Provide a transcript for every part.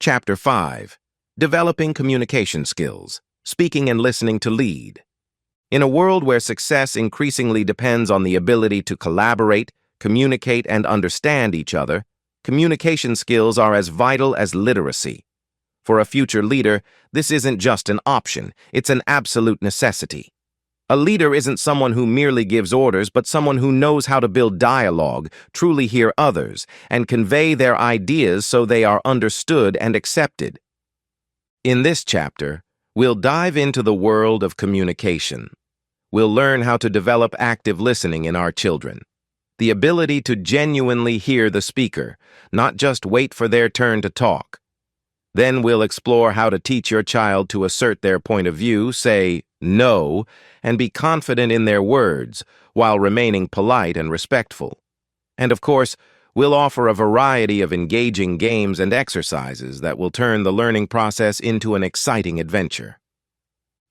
Chapter 5. Developing Communication Skills, Speaking and Listening to Lead. In a world where success increasingly depends on the ability to collaborate, communicate, and understand each other, communication skills are as vital as literacy. For a future leader, this isn't just an option, it's an absolute necessity. A leader isn't someone who merely gives orders, but someone who knows how to build dialogue, truly hear others, and convey their ideas so they are understood and accepted. In this chapter, we'll dive into the world of communication. We'll learn how to develop active listening in our children. The ability to genuinely hear the speaker, not just wait for their turn to talk. Then we'll explore how to teach your child to assert their point of view, say no, and be confident in their words while remaining polite and respectful. And of course, we'll offer a variety of engaging games and exercises that will turn the learning process into an exciting adventure.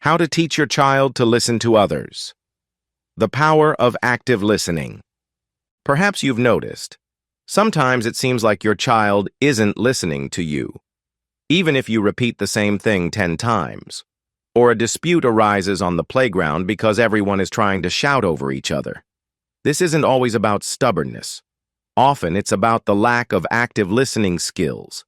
How to teach your child to listen to others. The power of active listening. Perhaps you've noticed, sometimes it seems like your child isn't listening to you, even if you repeat the same thing 10 times. Or a dispute arises on the playground because everyone is trying to shout over each other. This isn't always about stubbornness. Often it's about the lack of active listening skills.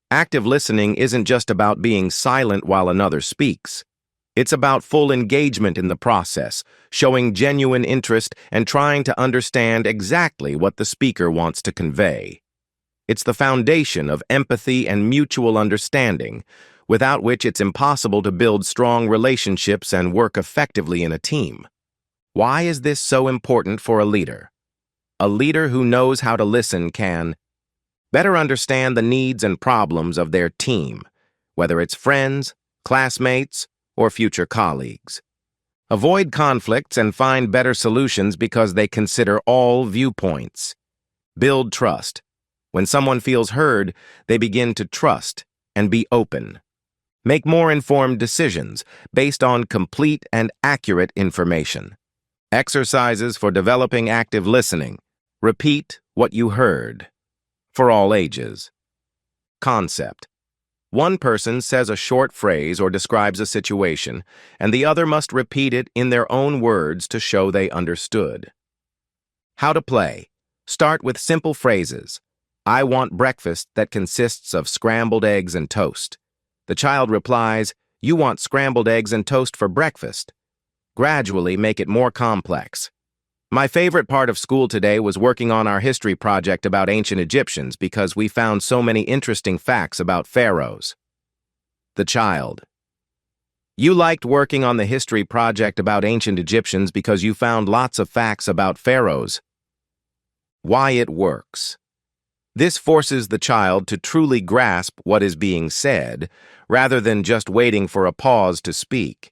Active listening isn't just about being silent while another speaks. It's about full engagement in the process, showing genuine interest and trying to understand exactly what the speaker wants to convey. It's the foundation of empathy and mutual understanding, without which it's impossible to build strong relationships and work effectively in a team. Why is this so important for a leader? A leader who knows how to listen can better understand the needs and problems of their team, whether it's friends, classmates, or future colleagues. Avoid conflicts and find better solutions because they consider all viewpoints. Build trust. When someone feels heard, they begin to trust and be open. Make more informed decisions based on complete and accurate information. Exercises for developing active listening. Repeat what you heard. For all ages. Concept. One person says a short phrase or describes a situation, and the other must repeat it in their own words to show they understood. How to play. Start with simple phrases. I want breakfast that consists of scrambled eggs and toast. The child replies, you want scrambled eggs and toast for breakfast. Gradually make it more complex. My favorite part of school today was working on our history project about ancient Egyptians because we found so many interesting facts about pharaohs. The child. You liked working on the history project about ancient Egyptians because you found lots of facts about pharaohs. Why it works. This forces the child to truly grasp what is being said, rather than just waiting for a pause to speak.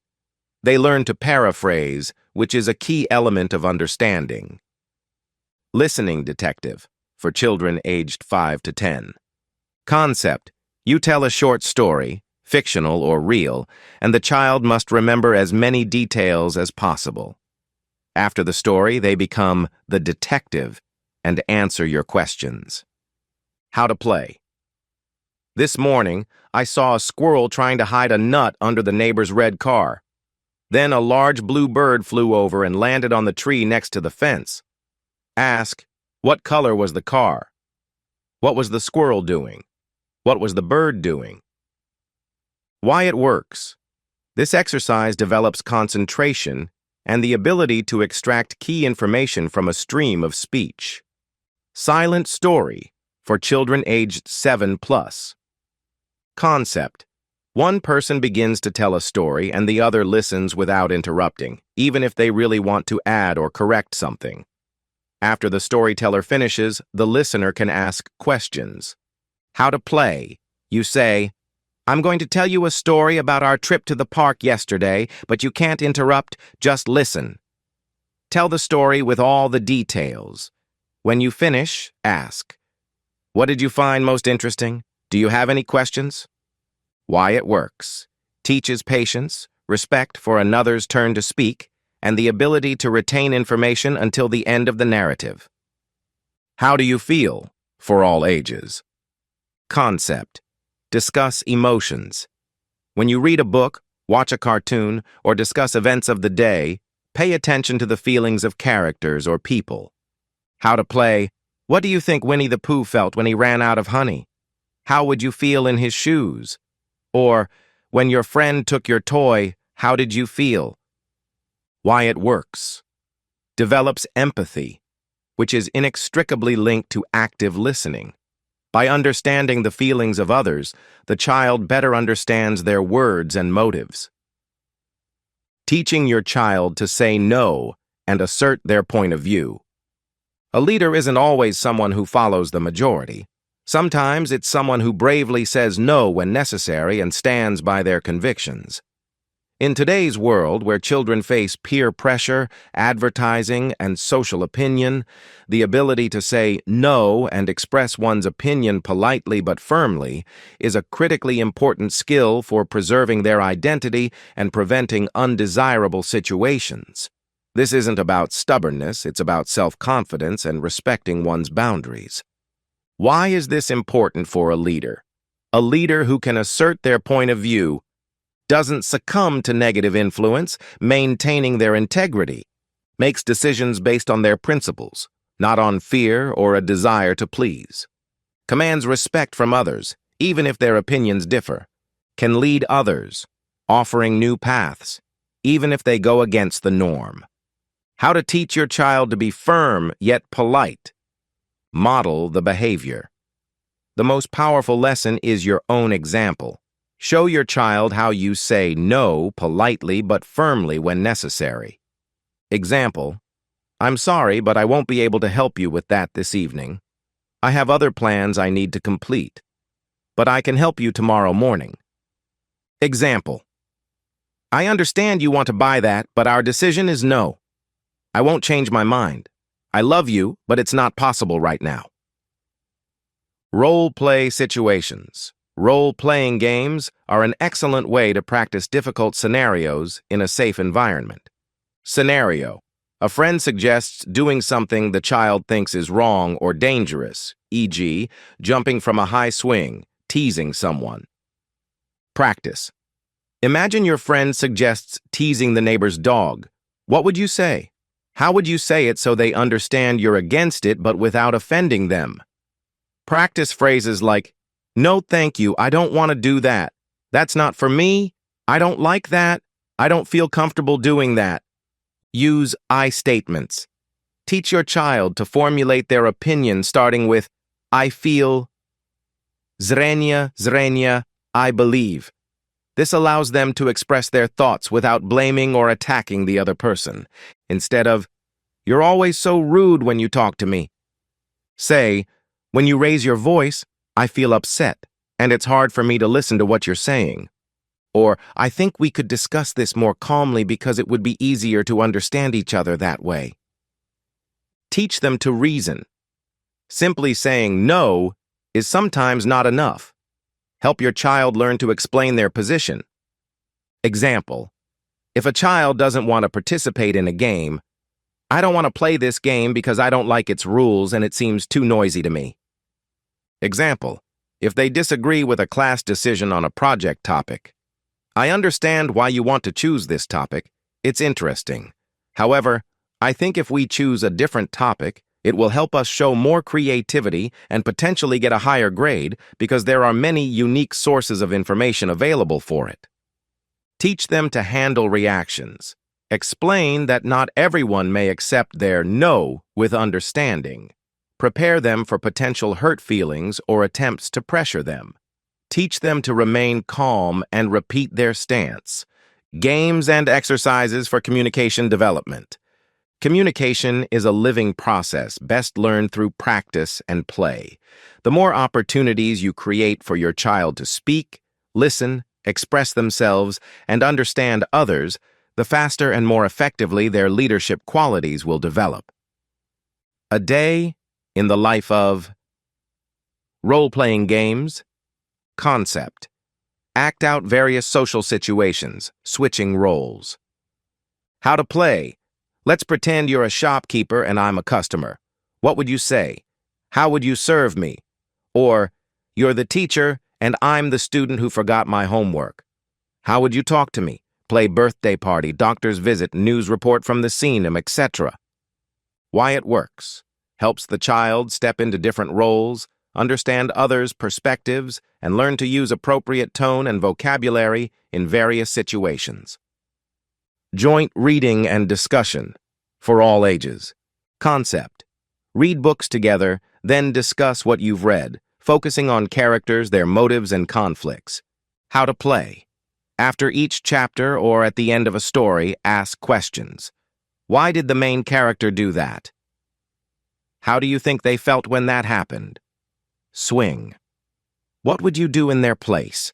They learn to paraphrase, which is a key element of understanding. Listening detective, for children aged 5 to 10. Concept. You tell a short story, fictional or real, and the child must remember as many details as possible. After the story, they become the detective and answer your questions. How to play. This morning, I saw a squirrel trying to hide a nut under the neighbor's red car. Then a large blue bird flew over and landed on the tree next to the fence. Ask, what color was the car? What was the squirrel doing? What was the bird doing? Why it works. This exercise develops concentration and the ability to extract key information from a stream of speech. Silent story, for children aged 7+. Concept. One person begins to tell a story and the other listens without interrupting, even if they really want to add or correct something. After the storyteller finishes, the listener can ask questions. How to play. You say, I'm going to tell you a story about our trip to the park yesterday, but you can't interrupt, just listen. Tell the story with all the details. When you finish, ask, what did you find most interesting? Do you have any questions? Why it works. Teaches patience, respect for another's turn to speak, and the ability to retain information until the end of the narrative. How do you feel? For all ages. Concept. Discuss emotions. When you read a book, watch a cartoon, or discuss events of the day, pay attention to the feelings of characters or people. How to play. What do you think Winnie the Pooh felt when he ran out of honey? How would you feel in his shoes? Or, when your friend took your toy, how did you feel? Why it works. Develops empathy, which is inextricably linked to active listening. By understanding the feelings of others, the child better understands their words and motives. Teaching your child to say no and assert their point of view. A leader isn't always someone who follows the majority. Sometimes it's someone who bravely says no when necessary and stands by their convictions. In today's world, where children face peer pressure, advertising, and social opinion, the ability to say no and express one's opinion politely but firmly is a critically important skill for preserving their identity and preventing undesirable situations. This isn't about stubbornness, it's about self-confidence and respecting one's boundaries. Why is this important for a leader? A leader who can assert their point of view doesn't succumb to negative influence, maintaining their integrity, makes decisions based on their principles, not on fear or a desire to please, commands respect from others, even if their opinions differ, can lead others, offering new paths, even if they go against the norm. How to teach your child to be firm yet polite. Model the behavior. The most powerful lesson is your own example. Show your child how you say no politely but firmly when necessary. Example: I'm sorry, but I won't be able to help you with that this evening. I have other plans I need to complete, but I can help you tomorrow morning. Example: I understand you want to buy that, but our decision is no. I won't change my mind. I love you, but it's not possible right now. Role-play situations. Role-playing games are an excellent way to practice difficult scenarios in a safe environment. Scenario: a friend suggests doing something the child thinks is wrong or dangerous, e.g., jumping from a high swing, teasing someone. Practice: imagine your friend suggests teasing the neighbor's dog. What would you say? How would you say it so they understand you're against it but without offending them? Practice phrases like, "No, thank you, I don't want to do that. That's not for me. I don't like that. I don't feel comfortable doing that." Use I statements. Teach your child to formulate their opinion starting with, "I feel," zrenia, "I believe." This allows them to express their thoughts without blaming or attacking the other person. Instead of, "You're always so rude when you talk to me." Say, "When you raise your voice, I feel upset, and it's hard for me to listen to what you're saying." Or, "I think we could discuss this more calmly because it would be easier to understand each other that way." Teach them to reason. Simply saying no is sometimes not enough. Help your child learn to explain their position. Example: if a child doesn't want to participate in a game, "I don't want to play this game because I don't like its rules and it seems too noisy to me." Example: if they disagree with a class decision on a project topic, "I understand why you want to choose this topic. It's interesting. However, I think if we choose a different topic, it will help us show more creativity and potentially get a higher grade because there are many unique sources of information available for it." Teach them to handle reactions. Explain that not everyone may accept their no with understanding. Prepare them for potential hurt feelings or attempts to pressure them. Teach them to remain calm and repeat their stance. Games and exercises for communication development. Communication is a living process best learned through practice and play. The more opportunities you create for your child to speak, listen, express themselves, and understand others, the faster and more effectively their leadership qualities will develop. A day in the life of role-playing games. Concept: act out various social situations, switching roles. How to play: let's pretend you're a shopkeeper and I'm a customer. What would you say? How would you serve me? Or, you're the teacher And I'm the student who forgot my homework. How would you talk to me? Play birthday party, doctor's visit, news report from the scene, etc. Why it works. Helps the child step into different roles, understand others' perspectives, and learn to use appropriate tone and vocabulary in various situations. Joint reading and discussion for all ages. Concept. Read books together, then discuss what you've read, focusing on characters, their motives, and conflicts. How to play. After each chapter or at the end of a story, ask questions. Why did the main character do that? How do you think they felt when that happened? Swing. What would you do in their place?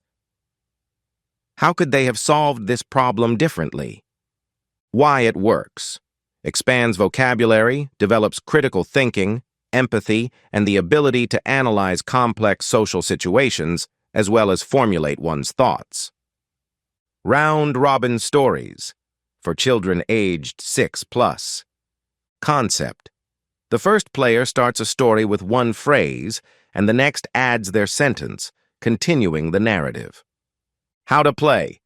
How could they have solved this problem differently? Why it works. Expands vocabulary, develops critical thinking, empathy, and the ability to analyze complex social situations, as well as formulate one's thoughts. Round-robin stories for children aged 6+. Concept. The first player starts a story with one phrase, and the next adds their sentence, continuing the narrative. How to play.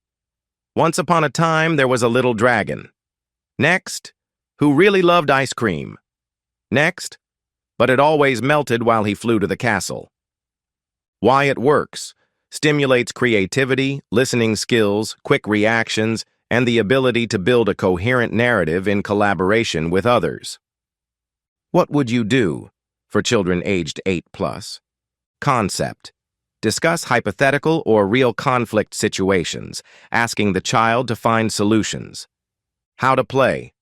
Once upon a time, there was a little dragon. Next, who really loved ice cream. Next, but it always melted while he flew to the castle. Why it works. Stimulates creativity, listening skills, quick reactions, and the ability to build a coherent narrative in collaboration with others. What would you do for children aged 8+? Concept. Discuss hypothetical or real conflict situations, asking the child to find solutions. How to play.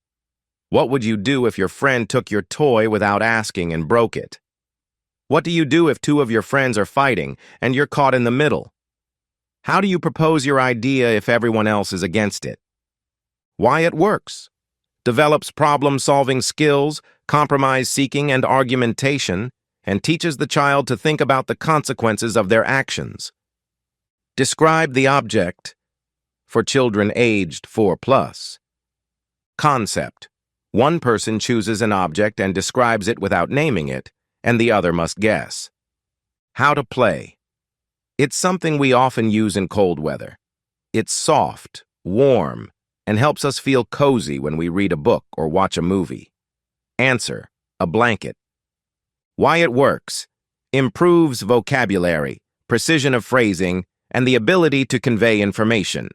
What would you do if your friend took your toy without asking and broke it? What do you do if two of your friends are fighting and you're caught in the middle? How do you propose your idea if everyone else is against it? Why it works. Develops problem-solving skills, compromise-seeking and argumentation, and teaches the child to think about the consequences of their actions. Describe the object for children aged 4+. Concept. One person chooses an object and describes it without naming it, and the other must guess. How to play. It's something we often use in cold weather. It's soft, warm, and helps us feel cozy when we read a book or watch a movie. Answer. A blanket. Why it works. Improves vocabulary, precision of phrasing, and the ability to convey information.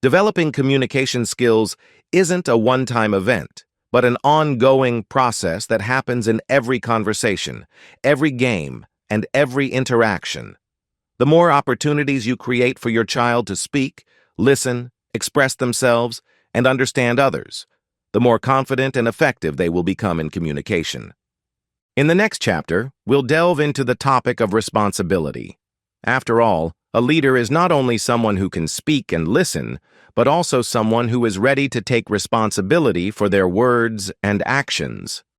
Developing communication skills isn't a one-time event, but an ongoing process that happens in every conversation, every game, and every interaction. The more opportunities you create for your child to speak, listen, express themselves, and understand others, the more confident and effective they will become in communication. In the next chapter, we'll delve into the topic of responsibility. After all, a leader is not only someone who can speak and listen, but also someone who is ready to take responsibility for their words and actions.